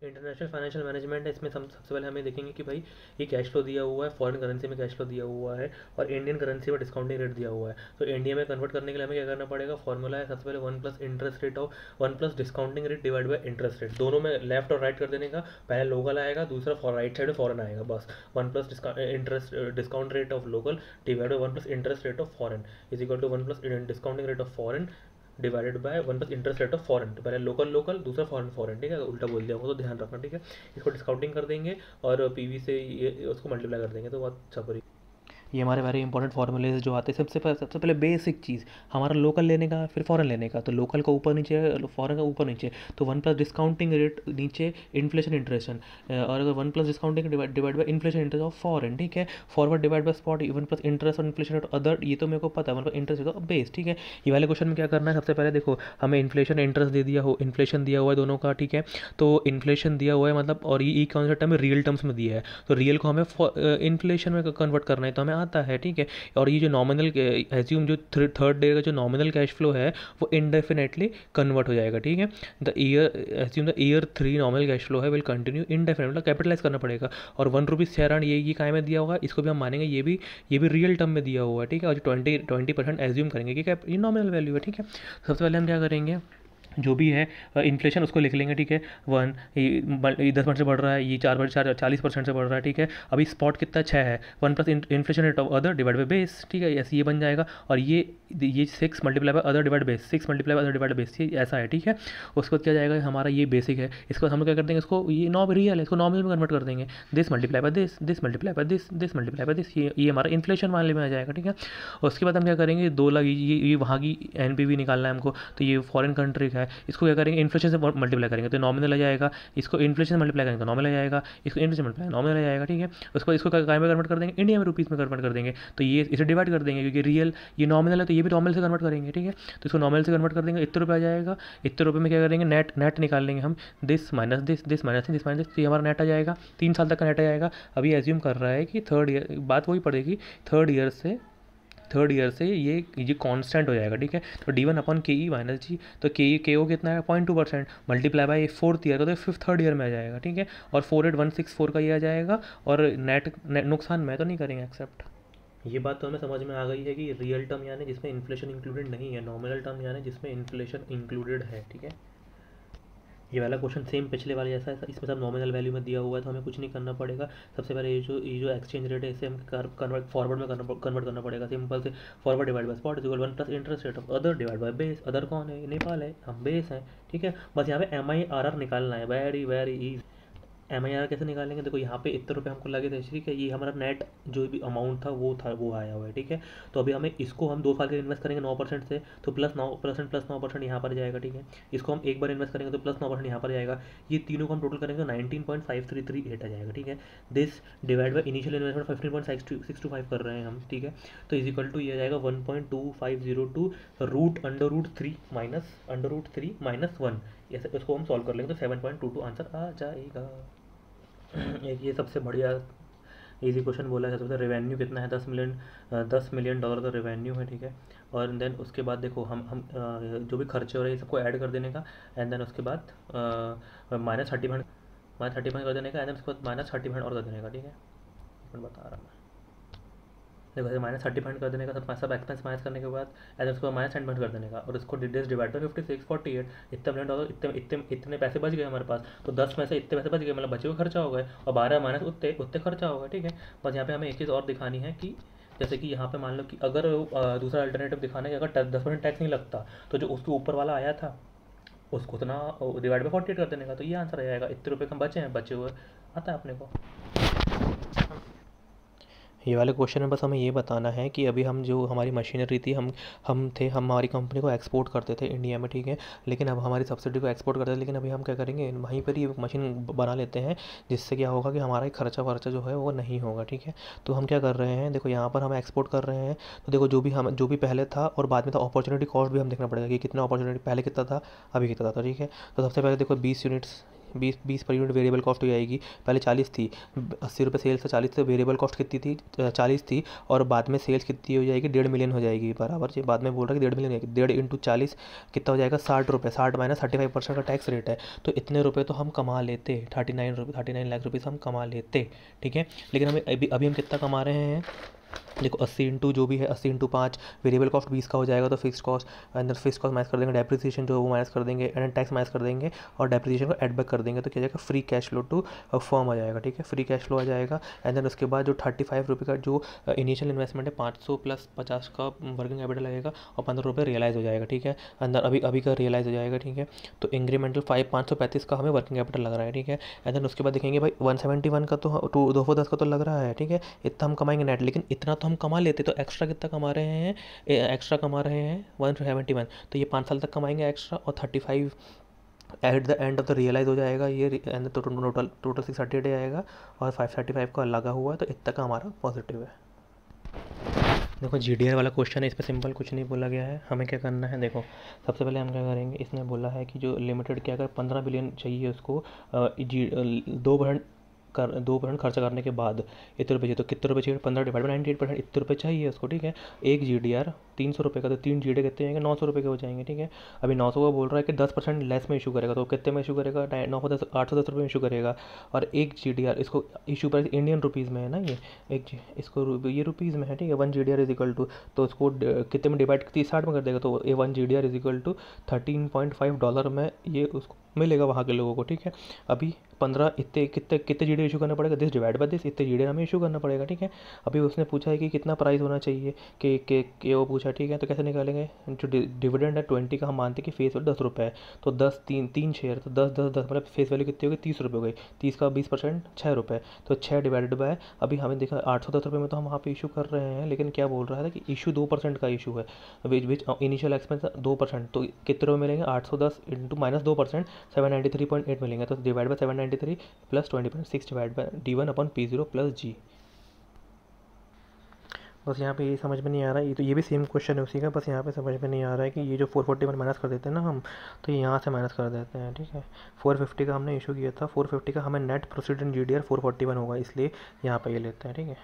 International financial management है, इसमें सबसे पहले हमें देखेंगे कि भाई ये कैश फ्लो दिया हुआ है, फॉरेन करेंसी में कैश फ्लो दिया हुआ है और इंडियन करेंसी में डिस्काउंटिंग रेट दिया हुआ है। तो इंडिया में कन्वर्ट करने के लिए हमें क्या करना पड़ेगा, फॉर्मूला है सबसे पहले one plus interest rate of one plus discounting rate divide by interest rate, दोनों में लेफ्ट और राइट कर देने का। पहले लोकल आएगा, दूसरा राइट साइड में फॉरन आएगा, बस one plus interest discount rate of local divide by one plus interest rate of foreign is equal to one plus discounting rate of foreign divided by one plus interest rate of foreign. तो पहले local local, दूसरा foreign foreign, ठीक है, उल्टा बोल दिया होगा तो ध्यान रखना, ठीक है। इसको डिस्काउंटिंग कर देंगे और पीवी से ये उसको मल्टीप्लाई कर देंगे तो बहुत अच्छा। ये हमारे वेरी इंपॉर्टेंट फार्मूलेज जो आते हैं, सबसे पहले बेसिक चीज़ हमारा लोकल लेने का फिर फॉरेन लेने का। तो लोकल का ऊपर नीचे, फॉरेन का ऊपर नीचे, तो वन प्लस डिस्काउंटिंग रेट नीचे इन्फ्लेशन इंटरेस्ट, और अगर one plus discounting divide by inflation interest of foreign, ठीक है। Forward divide by spot, one plus interest और इन्फ्लेशन रेट अदर, ये तो मेरे को पता है, one plus interest rate base, ठीक है। ये वाले क्वेश्चन में क्या करना है, सबसे पहले देखो हमें इन्फ्लेशन इंटरेस्ट दे दिया हो, इन्फ्लेशन दिया हुआ है दोनों का, ठीक है। तो इन्फ्लेशन दिया हुआ है मतलब, और ये कौन सा टर्म है, रियल टर्म्स में दिया है, तो रियल को हमें इन्फ्लेशन में कन्वर्ट करना है तो हमें आता है, ठीक है। और ये जो नॉमिनल एज्यूम जो थर्ड डे का जो नॉमिनल कैश फ्लो है वो इनडेफिनेटली कन्वर्ट हो जाएगा, ठीक है। The year assume the year 3 nominal cash flow है विल कंटिन्यू इनडेफिनेट, मतलब कैपिटलाइज करना पड़ेगा। और 1 रुपीज़ ये काय में दिया होगा, इसको भी हम मानेंगे, ये भी रियल टर्म में दिया हुआ है, ठीक है। और 20% एज्यूम करेंगे कि ये नॉमिनल वैल्यू है, ठीक है। सबसे पहले हम क्या करेंगे, जो भी है इन्फ्लेशन उसको लिख लेंगे, ठीक है। वन ये 10% से बढ़ रहा है, ये 40% से बढ़ रहा है, ठीक है। अभी स्पॉट कितना 6 है, one plus inflation rate of other divide by base, ठीक है, ऐसे ये बन जाएगा। और ये 6 multiply by other divide base, 6 multiply by other divide base, ये ऐसा है, ठीक है। उसके बाद क्या जाएगा, हमारा ये बेसिक है, इसको हम लोग क्या कर देंगे, इसको ये रियल है, इसको नॉमिनल में कन्वर्ट कर देंगे, this multiply by this, this multiply by this, this multiply by this, ये हमारा इन्फ्लेशन वाले में आ जाएगा, ठीक है। उसके बाद हम क्या करेंगे, 2 लाख ये वहाँ की एनपीवी निकालना है हमको, तो ये फॉरेन कंट्री का है, इसको क्या करेंगे, इन्फ्लेशन से मल्टीप्लाई करेंगे तो नॉमिनल आ जाएगा, इसको इन्फ्लेशन से मल्टीप्लाई करेंगे तो नॉमिनल आ जाएगा, इसको इन्फ्लेशन मल्टीप्लाई नॉमिनल आ जाएगा, ठीक है। उसको इसको काय में कन्वर्ट कर देंगे, इंडिया में रुपीज़ में कन्वर्ट कर देंगे, तो ये इसे डिवाइड कर देंगे क्योंकि रियल ये नॉमिनल है तो ये भी नॉमिनल से कन्वर्ट करेंगे, ठीक है। तो इसको नॉमिनल से कन्वर्ट कर देंगे, इतने रुपये आ जाएगा। इतने रुपये में क्या करेंगे, नेट निकाल लेंगे हम, this minus this, this minus this minus this, तो ये हमारा नेट आ जाएगा, 3 साल तक का नेट आ जाएगा। अभी एज्यूम कर रहा है कि थर्ड ईयर, बात वही पड़ेगी, थर्ड ईयर से ये कांस्टेंट हो जाएगा, ठीक है। तो D1 अपन के ई माइनस जी, तो के ओ कितना है 0.2%, मल्टीप्लाई बाय फोर्थ ईयर का, तो फिफ्थ थर्ड ईयर में आ जाएगा, ठीक है। और 48164 का ये आ जाएगा। और नेट नुकसान मैं तो नहीं करेंगे एक्सेप्ट। ये बात तो हमें समझ में आ गई है कि रियल टर्म यानी जिसमें इन्फ्लेशन इंक्लूडेड नहीं है, नॉमिनल टर्म यानी जिसमें इन्फ्लेशन इंक्लूडेड है, ठीक है। ये वाला क्वेश्चन सेम पिछले वाले जैसा है, इसमें सब नॉमिनल वैल्यू में दिया हुआ है तो हमें कुछ नहीं करना पड़ेगा। सबसे पहले ये जो एक्सचेंज रेट है इसे हम कन्वर्ट फॉरवर्ड में कन्वर्ट करना पड़ेगा, सिंपल से forward divide by spot is equal one plus interest rate of other divide by base. Other कौन है, नेपाल है, हम बेस हैं, ठीक है। बस यहाँ पे MIRR निकालना है, वेरी वेरी ईजी। MIRR कैसे निकालेंगे, देखो यहाँ पे इतने रुपये हमको लगे थे, ठीक है, ये हमारा नेट जो भी अमाउंट था वो आया हुआ है, ठीक है। तो अभी हमें इसको हम 2 साल के इन्वेस्ट करेंगे 9% से, तो +9% यहाँ पर जाएगा, ठीक है। इसको हम एक बार इन्वेस्ट करेंगे तो +9% यहाँ पर जाएगा। ये तीनों को हम टोटल करेंगे तो 19.5338 आ जाएगा, ठीक है। This divide by initial investment 15.625 कर रहे हैं हम, ठीक है। तो इज इक्वल टू ये आ जाएगा 1.2502 √3 माइनस 1, ऐसे इसको हम सॉल्व कर लेंगे तो 7.22 आंसर आ जाएगा। एक ये सबसे बढ़िया इजी क्वेश्चन बोला है। सबसे रेवेन्यू कितना है, 10 मिलियन डॉलर का रेवेन्यू है, ठीक है। और देन उसके बाद देखो हम जो भी खर्चे हो रहे हैं सबको ऐड कर देने का, एंड देन उसके बाद -30% कर देने का, एंड देन उसके बाद -30% और कर देने का, ठीक है। मैं बता रहा हूँ, देखो -30% कर देने का, सब एक्सपेंस माइनस करने के बाद, एंड उसको -10% कर देने का, और उसको डिटेल्स डिवाइड बाई 5648, इतना मिलियन डॉलर, इतने पैसे बच गए हमारे पास। तो 10 में से इतने पैसे बच गए, मतलब बचे हुए खर्चा हो गए, और 12 माइनस उतने खर्चा होगा, ठीक है। बस यहाँ पे हमें एक चीज़ और दिखानी है कि जैसे कि यहाँ पे मान लो कि अगर दूसरा अल्टरनेटिव दिखाना है कि अगर 10% टैक्स नहीं लगता तो जो उसके ऊपर वाला आया था उसको उतना डिवाइड बाई 48 कर देने का, तो ये आंसर आ जाएगा। इतने रुपये कम बचे हैं, बचे हुए आता है अपने को। ये वाले क्वेश्चन में बस हमें ये बताना है कि अभी हम जो हमारी मशीनरी थी, हम हमारी कंपनी को एक्सपोर्ट करते थे इंडिया में, ठीक है। लेकिन अब हमारी सब्सिडी को एक्सपोर्ट करते हैं, लेकिन अभी हम क्या करेंगे, वहीं पर ही मशीन बना लेते हैं, जिससे क्या होगा कि हमारा खर्चा वर्चा जो है वो नहीं होगा, ठीक है। तो हम क्या कर रहे हैं, देखो यहाँ पर हम एक्सपोर्ट कर रहे हैं, तो देखो जो भी पहले था और बाद में था, अपॉर्चुनिटी कॉस्ट भी हम देखना पड़ेगा कि कितना अपॉर्चुनिटी पहले कितना था, अभी कितना था, ठीक है। तो सबसे पहले देखो 20 units 20 per unit variable cost हो जाएगी। पहले 40 थी, 80 रुपये सेल्स था, 40 से वेरिएबल कॉस्ट कितनी थी, 40 थी, और बाद में सेल्स कितनी हो जाएगी, 1.5 मिलियन हो जाएगी बराबर। ये बाद में बोल रहा है कि 1.5 मिलियन हो जाएगी, 1.5 इंटू 40 कितना हो जाएगा, 60 रुपये, 60 माइनस 35% का टैक्स रेट है। तो इतने रुपये तो हम कमा लेते, 39 लाख रुपीज़ हम कमा लेते, ठीक है। लेकिन हमें अभी हम कितना कमा रहे हैं, देखो 80 इंटू जो भी है, 80 इंटू 5, वेरिएबल कॉस्ट 20 का हो जाएगा, तो फिक्स कॉस्ट अंदर फिक्स कॉस्ट माइनस कर देंगे, डेप्रिसिएशन जो वो माइनस कर देंगे, एंड टैक्स माइनस कर देंगे, और डेप्रिसिएशन को एड बैक कर देंगे, तो क्या जाएगा, free cash flow to firm आ जाएगा, ठीक है, फ्री कैश फ्लो आ जाएगा। एंड देन उसके बाद जो 35 रुपये का जो इनिशियल इन्वेस्टमेंट है, 500 प्लस 50 का वर्किंग कैपिटल लगेगा, और 15 रुपये रियलाइज़ हो जाएगा, ठीक है, अंदर अभी का रियलाइज़ हो जाएगा, ठीक है। तो इंक्रीमेंटल 535 का हमें वर्किंग कैपिटल लग रहा है, ठीक है। एंड देन उसके बाद देखेंगे भाई 171 का तो 210 का तो लग रहा है, ठीक है, इतना हम कमाएंगे नेट, लेकिन इतना तो हम कमा लेते, तो एक्स्ट्रा कितना कमा रहे हैं, एक्स्ट्रा कमा रहे हैं 171, तो ये 5 साल तक कमाएंगे एक्स्ट्रा, और 35 at the end of the realize हो जाएगा ये, एंड तो टोटल 638 आएगा, और 535 का लगा हुआ है, तो इतना का हमारा पॉजिटिव है। देखो GDR वाला क्वेश्चन है, इसमें सिंपल कुछ नहीं बोला गया है, हमें क्या करना है, देखो सबसे पहले हम क्या करेंगे, इसने बोला है कि जो लिमिटेड क्या अगर 15 बिलियन चाहिए उसको 2% खर्चा करने के बाद इतने रुपये चाहिए, तो कितने रुपये चाहिए, 15 डिवाइड बाई 98%, इतने रुपये चाहिए उसको, ठीक है। एक GDR 300 रुपये का, तो 3 GDR कितने जाएंगे, 900 रुपये के हो जाएंगे, ठीक है। अभी 900 का बोल रहा है कि 10% लेस में इशू करेगा, तो कितने में इशू करेगा, 810 रुपये में इशू करेगा। और एक GDR इसको इशू प्राइस इंडियन रुपीज़ में है ना, ये इसको ये रुपीज़ में है, ठीक है। 1 GDR इज इक्वल टू, तो उसको कितने में डिवाइड 60 में कर देगा, तो ये 1 GDR इज इक्वल टू $13.5 में ये उसको मिलेगा वहाँ के लोगों को, ठीक है। अभी 15 इतने कितने GDR इशू करना पड़ेगा, दिस डिवाइड बाय दिस, इतने GDR हमें इशू करना पड़ेगा, ठीक है। अभी उसने पूछा है कि कितना प्राइस होना चाहिए, कि वो पूछा, ठीक है। तो कैसे निकालेंगे, जो डिविडेंड है 20 का, हम मानते हैं कि फेस वैल्यू 10 रुपये है, तो 10 3 शेयर, तो 10 मतलब फेस वैल्यू कितनी होगी, 30 रुपये हो गई, 30 का 20% 6 रुपये, तो 6 डिवाइडेड बाय, अभी हमें देखा 810 रुपये में तो हम वहाँ पे इशू कर रहे हैं, लेकिन क्या बोल रहा है कि इशू 2% का इशू है, विच इनिशियल एक्सपेंस 2%, तो कितने रुपये मिलेंगे, 810 इंटू माइनस 2%, 793.8 मिलेंगे, तो divide by 793 plus 20.6 divide by D1/P0 plus G। बस यहाँ पे ये समझ में नहीं आ रहा है, ये तो ये भी सेम क्वेश्चन है उसी का, बस यहाँ पे समझ में नहीं आ रहा है कि ये जो 441 माइनस कर देते हैं ना हम, तो ये यहाँ से माइनस कर देते हैं, ठीक है। 450 का हमने इशू किया था, 450 का हमें नेट प्रोसीडेंट GDR 441 होगा, इसलिए यहाँ पे ये लेते हैं, ठीक है।